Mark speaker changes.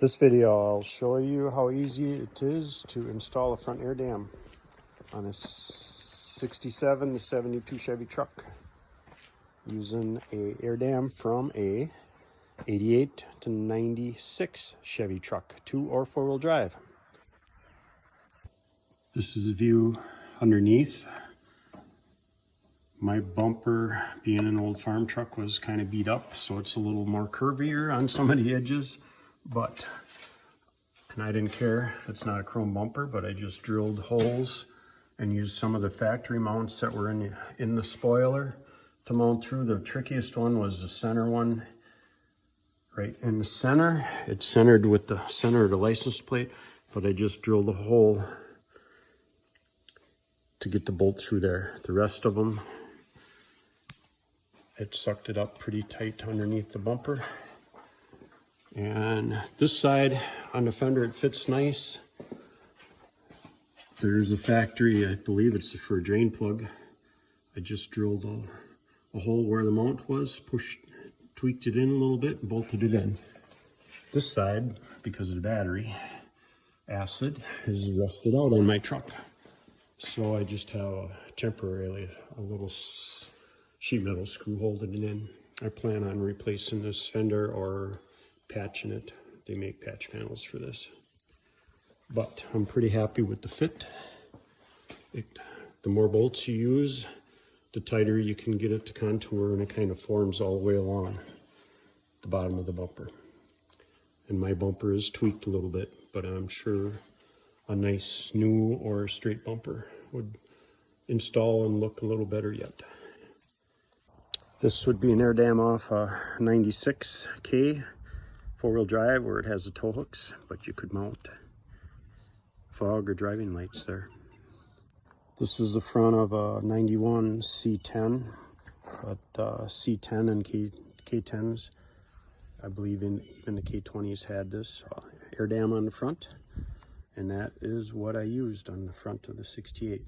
Speaker 1: This video I'll show you how easy it is to install a front air dam on a 67 to 72 Chevy truck using a air dam from a 88 to 96 Chevy truck, 2 or 4-wheel drive. This is a view underneath. My bumper, being an old farm truck, was kind of beat up, so it's a little more curvier on some of the edges, and I didn't care. It's not a chrome bumper, but I just drilled holes and used some of the factory mounts that were in the spoiler to mount through. The trickiest one was the center one. Right in the center, it's centered with the center of the license plate, but I just drilled a hole to get the bolt through there. The rest of them, it sucked it up pretty tight underneath the bumper. And this side on the fender, it fits nice. There's a factory, I believe it's for a drain plug. I just drilled a hole where the mount was, tweaked it in a little bit and bolted it in. This side, because of the battery acid, is rusted out on my truck. So I just have temporarily a little sheet metal screw holding it in. I plan on replacing this fender or patching it. They make patch panels for this. But I'm pretty happy with the fit. The more bolts you use, the tighter you can get it to contour, and it kind of forms all the way along the bottom of the bumper. And my bumper is tweaked a little bit, but I'm sure a nice new or straight bumper would install and look a little better yet. This would be an air dam off a 96K 4-wheel drive where it has the tow hooks, but you could mount fog or driving lights there. This is the front of a 91 C10, but C10 and K10s, I believe even the K20s had this air dam on the front, and that is what I used on the front of the 68.